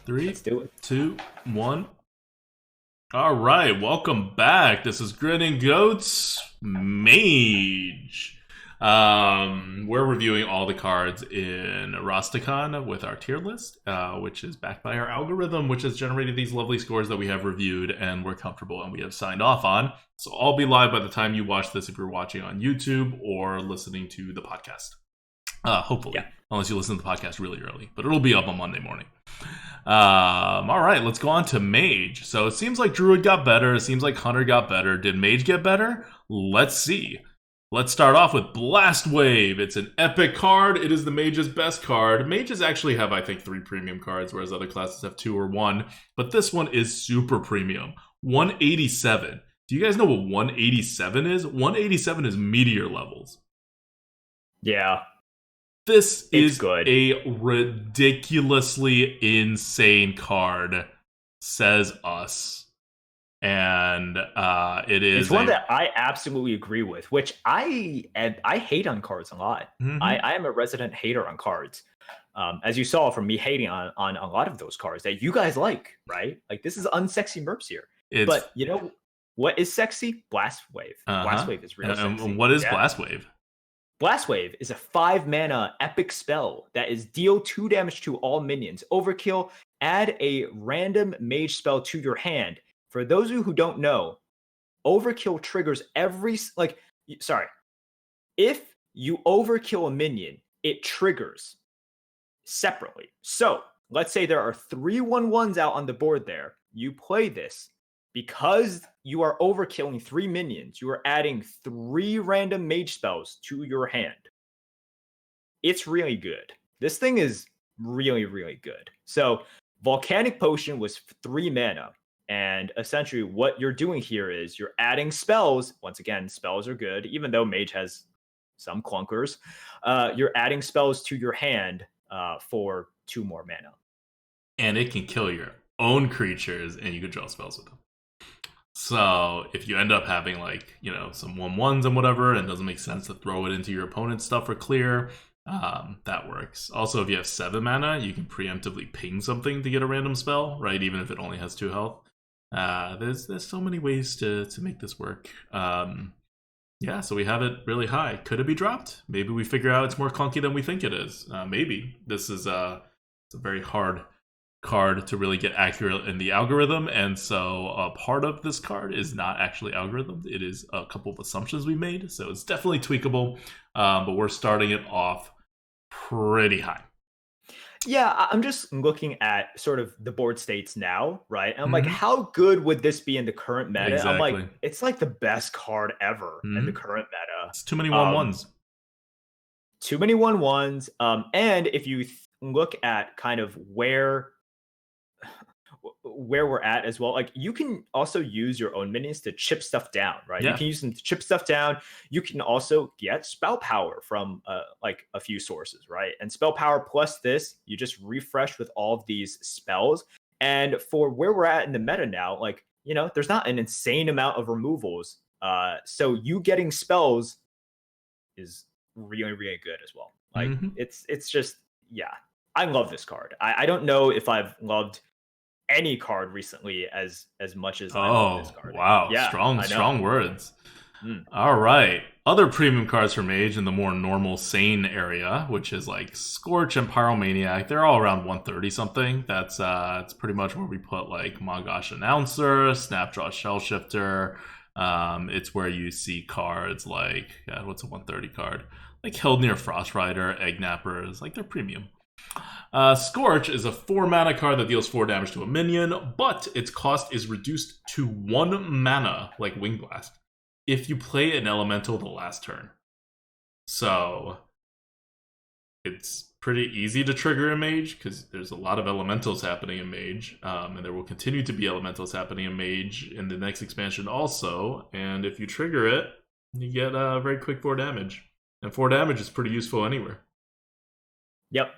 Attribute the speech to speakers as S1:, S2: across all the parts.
S1: Three,
S2: Let's do it.
S1: 2, 1. All right, welcome back. This is Grinning Goats Mage. We're reviewing all the cards in Rastakhan with our tier list, which is backed by our algorithm, which has generated these lovely scores that we have reviewed and we're comfortable and we have signed off on. So I'll be live by the time you watch this if you're watching on YouTube or listening to the podcast. Hopefully,
S2: Yeah.
S1: unless you listen to the podcast really early, but it'll be up on Monday morning. All right, let's go on to Mage. So it seems like Druid got better. It seems like Hunter got better. Did Mage get better? Let's see. Let's start off with Blast Wave. It's an epic card. It is the Mage's best card. Mages actually have, I think, 3 premium cards, whereas other classes have 2 or 1. But this one is super premium. 187. Do you guys know what 187 is? 187 is meteor levels.
S2: Yeah.
S1: This is
S2: good.
S1: a ridiculously insane card, says us. And it is
S2: It's one that I absolutely agree with, which I hate on cards a lot.
S1: Mhm.
S2: I am a resident hater on cards. As you saw from me hating on a lot of those cards that you guys like, right? Like this is unsexy merps here. But you know what is sexy? Blast Wave. Blast Wave is really sexy.
S1: And what is Blast Wave?
S2: Blast Wave is a 5 mana epic spell that is deal 2 damage to all minions. Overkill, add a random mage spell to your hand. For those of you who don't know, Overkill triggers if you overkill a minion, it triggers separately. So let's say there are 3 1/1s out on the board there. You play this. Because you are overkilling 3 minions, you are adding 3 random mage spells to your hand. It's really good. This thing is really, really good. So Volcanic Potion was 3 mana. And essentially what you're doing here is you're adding spells. Once again, spells are good, even though Mage has some clunkers. You're adding spells to your hand for 2 more mana.
S1: And it can kill your own creatures and you can draw spells with them. So if you end up having some 1/1s and whatever, and it doesn't make sense to throw it into your opponent's stuff for clear, that works. Also, if you have 7 mana, you can preemptively ping something to get a random spell, right? Even if it only has 2 health. There's so many ways to make this work. Yeah, so we have it really high. Could it be dropped? Maybe we figure out it's more clunky than we think it is. Maybe. This is it's a very hard card to really get accurate in the algorithm, and so a part of this card is not actually algorithm. It is a couple of assumptions we made, so it's definitely tweakable, but we're starting it off pretty high.
S2: Yeah, I'm just looking at sort of the board states now, right? And I'm like, how good would this be in the current meta?
S1: Exactly.
S2: I'm like, it's like the best card ever in the current meta.
S1: It's too many 1/1s.
S2: Too many 1/1s. And if you look at kind of where we're at as well, like you can also use your own minions to chip stuff down, right?
S1: Yeah.
S2: You can use them to chip stuff down. You can also get spell power from like a few sources, right? And spell power plus this, you just refresh with all of these spells. And for where we're at in the meta now, like, you know, there's not an insane amount of removals. So you getting spells is really, really good as well. Like it's just, yeah, I love this card. I don't know if I've loved any card recently as much as I love this card.
S1: Wow,
S2: yeah,
S1: strong words. All right, other premium cards from Mage in the more normal sane area, which is like Scorch and Pyromaniac. They're all around 130 something. That's it's pretty much where we put like Magash Announcer, Snapdraw Shellshifter. It's where you see cards like what's a 130 card, like Hildnir Frostrider, Egg Nappers. Like they're premium. Scorch is a 4 mana card that deals 4 damage to a minion, but its cost is reduced to 1 mana, like Wing Blast, if you play an elemental the last turn. So it's pretty easy to trigger a Mage, because there's a lot of elementals happening in Mage, and there will continue to be elementals happening in Mage in the next expansion also, and if you trigger it, you get a very quick 4 damage. And 4 damage is pretty useful anywhere.
S2: Yep.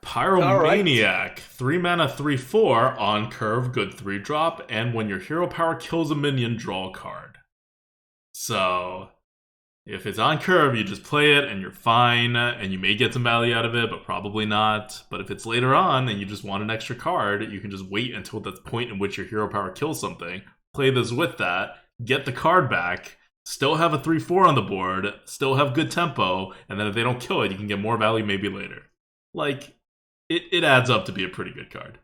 S1: Pyromaniac, 3 mana, 3/4 on curve, good 3-drop, and when your hero power kills a minion, draw a card. So If it's on curve, you just play it and you're fine, and you may get some value out of it, but probably not. But if it's later on and you just want an extra card, you can just wait until the point in which your hero power kills something, play this with that, get the card back, still have a 3/4 on the board, still have good tempo, and then if they don't kill it, you can get more value maybe later. Like, it adds up to be a pretty good card.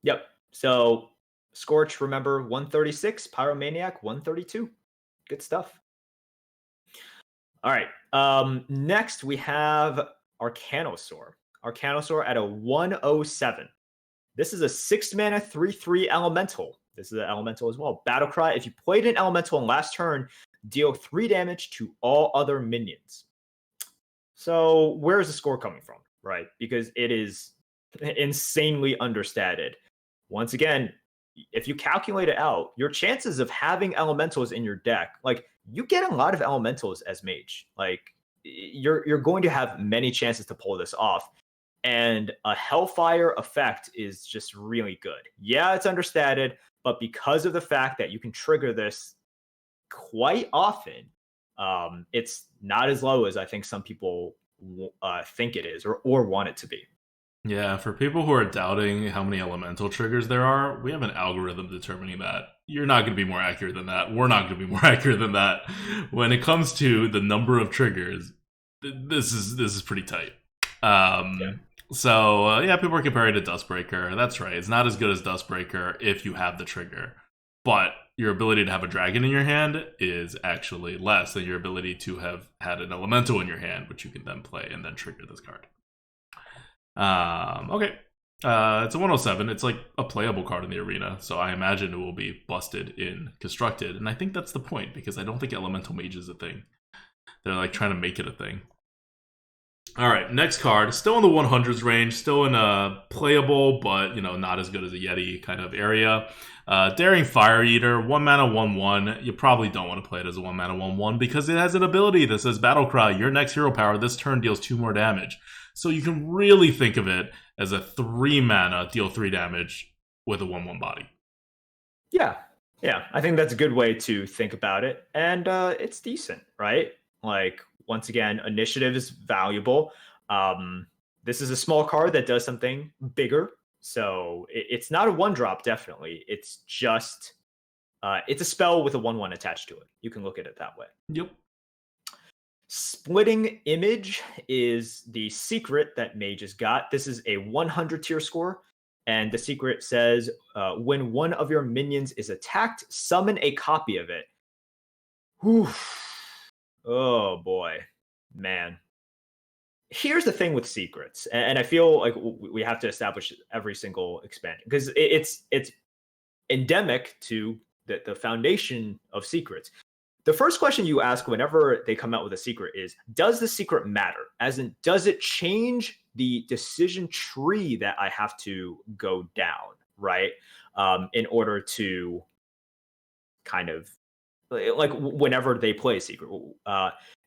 S2: Yep. So Scorch, remember 136, Pyromaniac 132. Good stuff. All right. Next we have Arcanosaur. Arcanosaur at a 107. This is a 6-mana 3/3 elemental. This is an elemental as well. Battlecry. If you played an elemental in last turn, deal 3 damage to all other minions. So where is the score coming from, right? Because it is insanely understated. Once again, if you calculate it out, your chances of having elementals in your deck, like you get a lot of elementals as mage. Like you're going to have many chances to pull this off. And a Hellfire effect is just really good. Yeah, it's understated, but because of the fact that you can trigger this quite often, it's not as low as I think some people think it is or want it to be.
S1: Yeah, for people who are doubting how many elemental triggers there are, we have an algorithm determining that. You're not going to be more accurate than that. We're not going to be more accurate than that. When it comes to the number of triggers, this is pretty tight.
S2: Yeah.
S1: So, yeah, people are comparing it to Dustbreaker. That's right. It's not as good as Dustbreaker if you have the trigger. But your ability to have a dragon in your hand is actually less than your ability to have had an elemental in your hand, which you can then play and then trigger this card. Okay. It's a 107. It's like a playable card in the arena, so I imagine it will be busted in Constructed. And I think that's the point, because I don't think Elemental Mage is a thing. They're like trying to make it a thing. Alright, next card. Still in the 100s range, still in a playable, but not as good as a Yeti kind of area. Daring Fire Eater, 1 mana 1/1. You probably don't want to play it as a 1 mana 1/1 because it has an ability that says Battlecry, your next hero power this turn deals 2 more damage. So you can really think of it as a 3 mana deal 3 damage with a 1/1 body.
S2: Yeah. I think that's a good way to think about it. And it's decent, right? Like, once again, initiative is valuable. This is a small card that does something bigger. So it's not a 1-drop, definitely. It's just, it's a spell with a 1/1 attached to it. You can look at it that way.
S1: Yep.
S2: Splitting Image is the secret that Mage has got. This is a 100 tier score. And the secret says, when one of your minions is attacked, summon a copy of it. Whew. Oh boy, man. Here's the thing with secrets, and I feel like we have to establish every single expansion because it's endemic to the foundation of secrets. The first question you ask whenever they come out with a secret is, does the secret matter? As in, does it change the decision tree that I have to go down, right? In order to kind of like whenever they play a secret.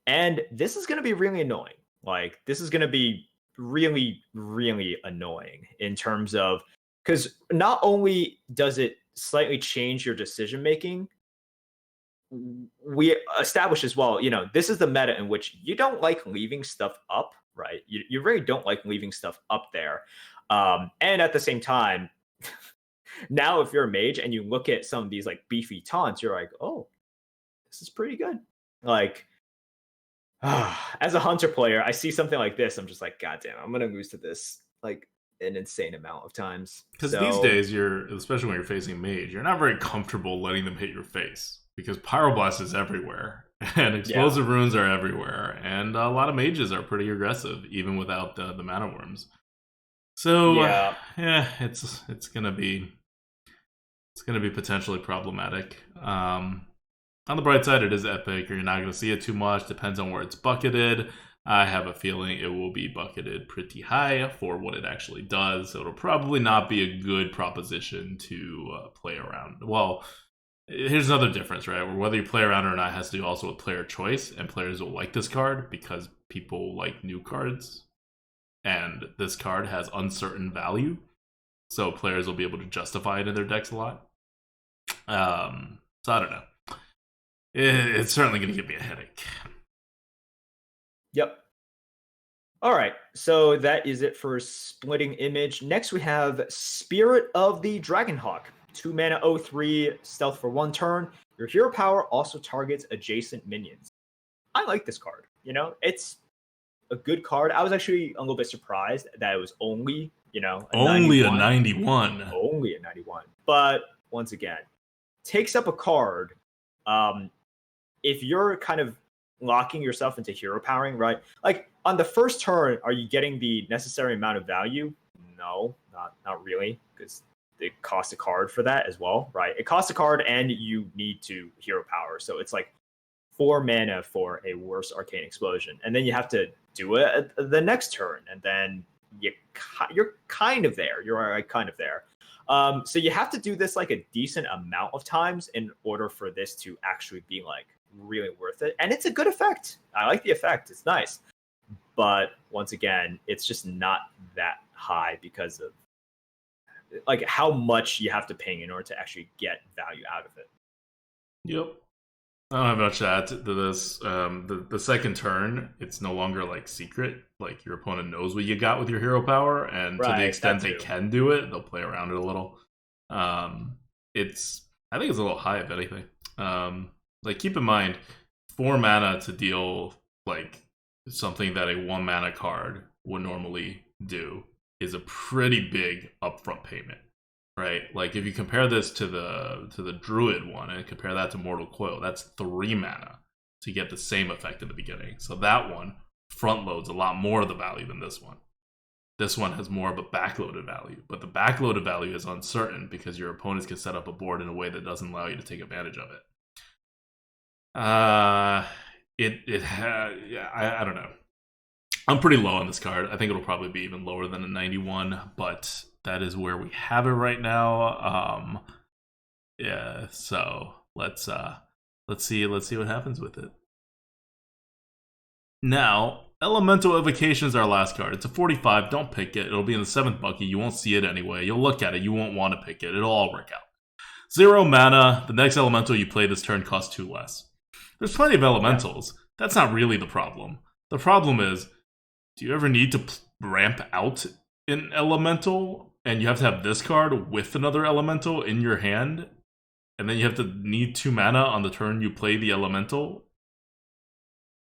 S2: And this is going to be really annoying. Like, this is going to be really, really annoying in terms of, because not only does it slightly change your decision making, we established as well, this is the meta in which you don't like leaving stuff up, right? You really don't like leaving stuff up there. And at the same time, now if you're a mage and you look at some of these like beefy taunts, you're like, oh, this is pretty good. Like, as a hunter player, I see something like this, I'm just like, God damn, I'm gonna lose to this like an insane amount of times.
S1: Because these days, especially when you're facing mage, you're not very comfortable letting them hit your face because Pyroblast is everywhere and explosive runes are everywhere, and a lot of mages are pretty aggressive even without the mana worms. So yeah, it's gonna be potentially problematic. On the bright side, it is epic. You're not going to see it too much. Depends on where it's bucketed. I have a feeling it will be bucketed pretty high for what it actually does. So it'll probably not be a good proposition to play around. Well, here's another difference, right? Whether you play around or not has to do also with player choice. And players will like this card because people like new cards. And this card has uncertain value. So players will be able to justify it in their decks a lot. So I don't know. It's certainly going to give me a headache.
S2: All right, so that is it for Splitting Image. Next, we have Spirit of the Dragonhawk. 2 mana, 0/3, stealth for 1 turn. Your hero power also targets adjacent minions. I like this card. You know, it's a good card. I was actually a little bit surprised that it was only, a
S1: Only a
S2: 91.
S1: 91.
S2: Only a 91. But once again, takes up a card. If you're kind of locking yourself into hero powering, right? Like on the first turn, are you getting the necessary amount of value? No, not really, because it costs a card for that as well, right? It costs a card and you need to hero power. So it's like 4 mana for a worse arcane explosion. And then you have to do it the next turn. And then you're kind of there. You're kind of there. So you have to do this like a decent amount of times in order for this to actually be like really worth it. And it's a good effect. I like the effect. It's nice. But once again, it's just not that high because of like how much you have to pay in order to actually get value out of it.
S1: Yep. I don't have much to add to this. The second turn, it's no longer like secret. Like your opponent knows what you got with your hero power, and to the extent they can do it, they'll play around it a little. I think it's a little high if anything. Like keep in mind, 4 mana to deal like something that a 1 mana card would normally do is a pretty big upfront payment. Right, like if you compare this to the Druid one and compare that to Mortal Coil, that's 3 mana to get the same effect in the beginning. So that one front loads a lot more of the value than this one. This one has more of a backloaded value, but the backloaded value is uncertain because your opponents can set up a board in a way that doesn't allow you to take advantage of it. I don't know. I'm pretty low on this card. I think it'll probably be even lower than a 91, but that is where we have it right now. Yeah, so let's see what happens with it. Now, Elemental Evocation is our last card. It's a 45. Don't pick it. It'll be in the 7th bucket. You won't see it anyway. You'll look at it. You won't want to pick it. It'll all work out. 0 mana. The next elemental you play this turn costs 2 less. There's plenty of elementals. That's not really the problem. The problem is, do you ever need to ramp out an elemental and you have to have this card with another elemental in your hand, and then you have to need 2 mana on the turn you play the elemental?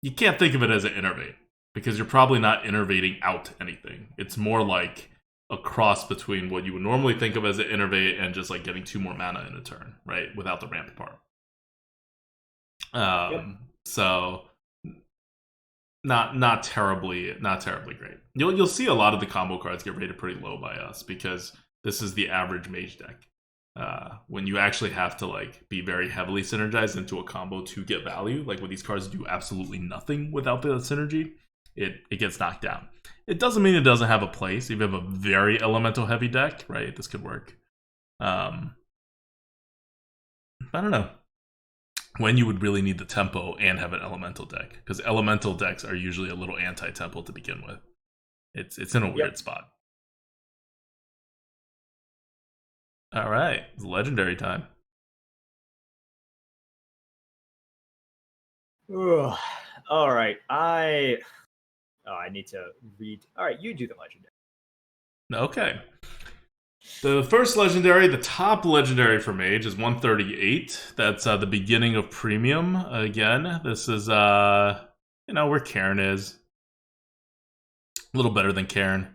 S1: You can't think of it as an innervate, because you're probably not innervating out anything. It's more like a cross between what you would normally think of as an innervate and just like getting 2 more mana in a turn, right? Without the ramp part. So not terribly great. You'll see a lot of the combo cards get rated pretty low by us because this is the average mage deck. When you actually have to like be very heavily synergized into a combo to get value, like when these cards do absolutely nothing without the synergy, it gets knocked down. It doesn't mean it doesn't have a place. If you have a very elemental heavy deck, right, this could work. I don't know when you would really need the tempo and have an elemental deck, because elemental decks are usually a little anti-tempo to begin with. It's in a weird spot. All right, it's legendary time.
S2: Ugh. All right, I need to read. All right, you do the legendary.
S1: Okay. The first legendary, the top legendary for Mage, is 138. That's the beginning of Premium. Again, this is, where Cairn is. A little better than Cairn.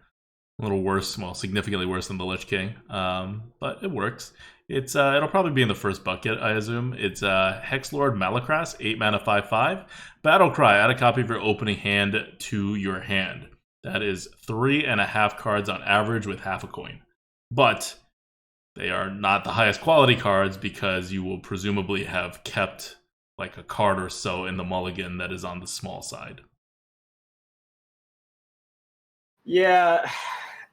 S1: A little worse, well, significantly worse than the Lich King. But it works. It'll probably be in the first bucket, I assume. It's Hexlord Malakras, 8 mana, 5/5. Battle Cry, add a copy of your opening hand to your hand. That is 3.5 cards on average with half a coin. But they are not the highest quality cards because you will presumably have kept like a card or so in the mulligan that is on the small side.
S2: Yeah,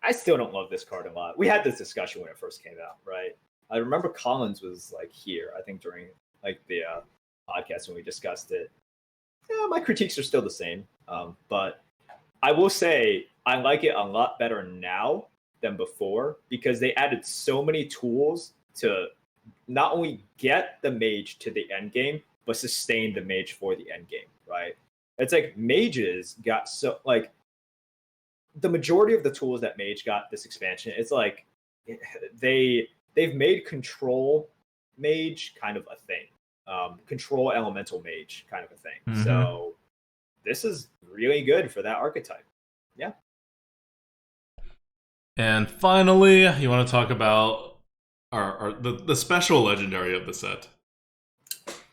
S2: I still don't love this card a lot. We had this discussion when it first came out, right? I remember Collins was like here, I think during like the podcast when we discussed it. Yeah, my critiques are still the same. But I will say I like it a lot better now than before because they added so many tools to not only get the mage to the end game, but sustain the mage for the end game, right? It's like mages got so like the majority of the tools that Mage got this expansion, it's like they've made control Mage kind of a thing. Control elemental mage kind of a thing.
S1: Mm-hmm.
S2: So this is really good for that archetype. Yeah.
S1: And finally, you want to talk about the special legendary of the set.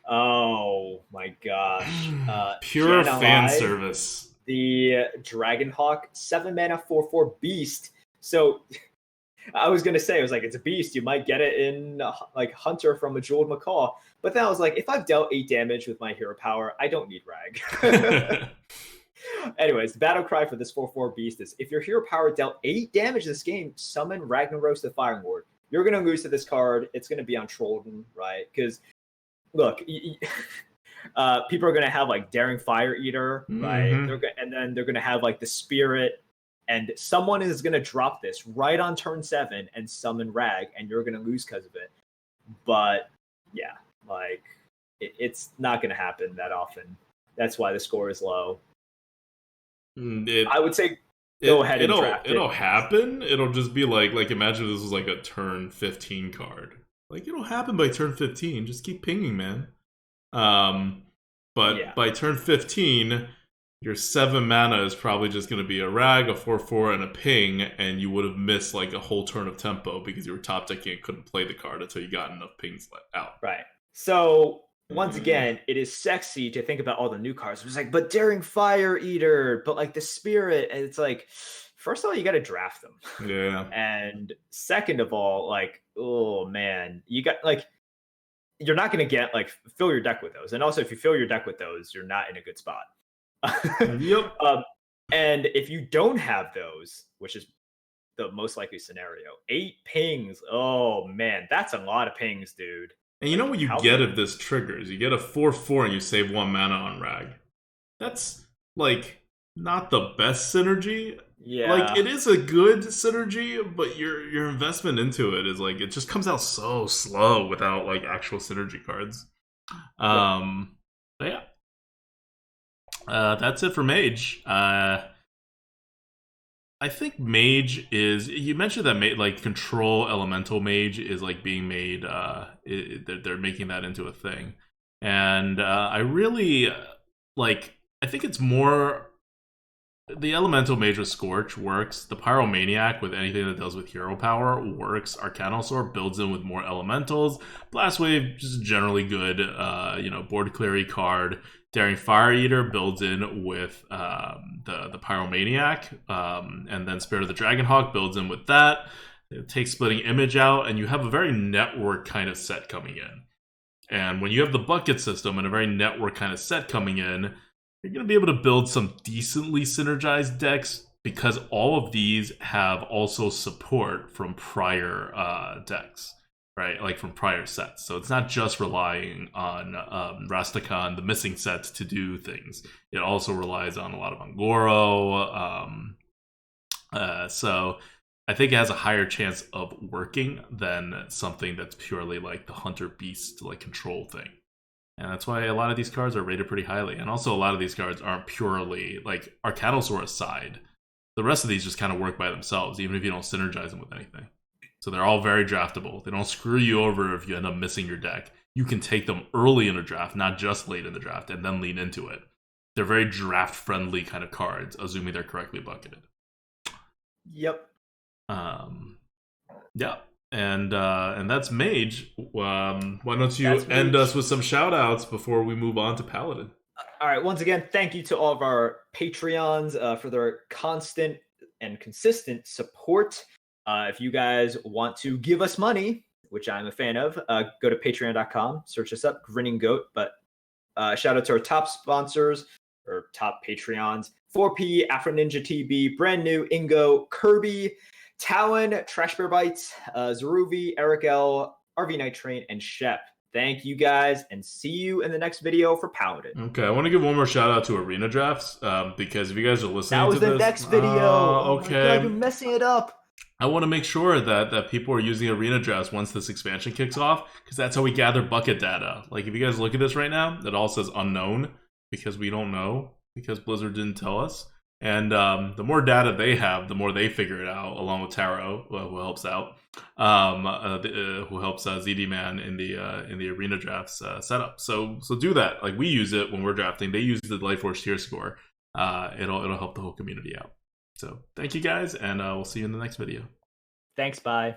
S2: Oh my gosh.
S1: Pure fan service.
S2: The Dragonhawk 7-mana 4/4 beast. So I was gonna say, I was like, it's a beast. You might get it in like Hunter from a Jeweled Macaw. But then I was like, if I've dealt 8 damage with my hero power, I don't need Rag. Anyways, the battle cry for this 4/4 beast is: if your hero power dealt 8 damage this game, summon Ragnaros the Fire Lord. You're gonna lose to this card. It's gonna be on Trollden, right? Because look, people are gonna have like Daring Fire Eater, right? And then they're gonna have like the Spirit. And someone is going to drop this right on turn 7 and summon Rag, and you're going to lose because of it. But yeah, like it's not going to happen that often. That's why the score is low. I would say go ahead and draft it.
S1: It'll happen. It'll just be like imagine this was like a turn 15 card. Like it'll happen by turn 15. Just keep pinging, man. But by turn 15. Your 7 mana is probably just going to be a Rag, a 4/4, and a ping, and you would have missed like a whole turn of tempo because you were top decking and couldn't play the card until you got enough pings let out.
S2: Right. So once again, it is sexy to think about all the new cards. It's like, but Daring Fire Eater, but like the Spirit, and it's like, first of all, you got to draft them.
S1: Yeah.
S2: And second of all, like, oh man, you got like, you're not going to get like fill your deck with those. And also, if you fill your deck with those, you're not in a good spot.
S1: Yep.
S2: And if you don't have those, which is the most likely scenario, 8 pings. Oh man, that's a lot of pings, dude.
S1: And you know what you get if this triggers? You get a 4/4 and you save 1 mana on Rag. That's like not the best synergy.
S2: Yeah.
S1: Like it is a good synergy, but your investment into it is like it just comes out so slow without like actual synergy cards. But yeah. That's it for Mage. I think Mage is. You mentioned that like Control Elemental Mage is like being made. They're making that into a thing, and I really like. I think it's more. The Elemental Mage with Scorch works. The Pyromaniac with anything that deals with hero power works. Arcanosaur builds in with more elementals. Blast Wave just generally good. Board cleary card. Daring Fire Eater builds in with the Pyromaniac, and then Spirit of the Dragonhawk builds in with that. It takes Splitting Image out, and you have a very network kind of set coming in. And when you have the bucket system and a very network kind of set coming in, you're going to be able to build some decently synergized decks because all of these have also support from prior decks. Right, like from prior sets. So it's not just relying on Rastakhan, the missing set, to do things. It also relies on a lot of Ungoro. So I think it has a higher chance of working than something that's purely like the Hunter Beast like control thing. And that's why a lot of these cards are rated pretty highly. And also a lot of these cards aren't purely like Arcanosaur aside. The rest of these just kind of work by themselves, even if you don't synergize them with anything. So they're all very draftable. They don't screw you over if you end up missing your deck. You can take them early in a draft, not just late in the draft, and then lean into it. They're very draft-friendly kind of cards, assuming they're correctly bucketed.
S2: Yep.
S1: Yeah. And that's Mage. Why don't you end us with some shout-outs before we move on to Paladin?
S2: All right. Once again, thank you to all of our Patreons for their constant and consistent support. If you guys want to give us money, which I'm a fan of, go to patreon.com, search us up, Grinning Goat. But shout out to our top sponsors, or top Patreons, 4P, Afro Ninja TB, Brand New, Ingo, Kirby, Talon, Trash Bear Bites, Zeruvi, Eric L, RV Night Train, and Shep. Thank you guys, and see you in the next video for Paladin.
S1: Okay, I want to give one more shout out to Arena Drafts, because if you guys are listening to this...
S2: That was the next video. Okay. Oh my God, you're messing it up.
S1: I want to make sure that people are using Arena Drafts once this expansion kicks off, because that's how we gather bucket data. Like, if you guys look at this right now, it all says unknown, because we don't know, because Blizzard didn't tell us. And the more data they have, the more they figure it out, along with Taro, who helps out, who helps ZD Man in the arena drafts setup. So do that. Like, we use it when we're drafting. They use the Life Force tier score. It'll help the whole community out. So thank you guys, and we'll see you in the next video.
S2: Thanks, bye.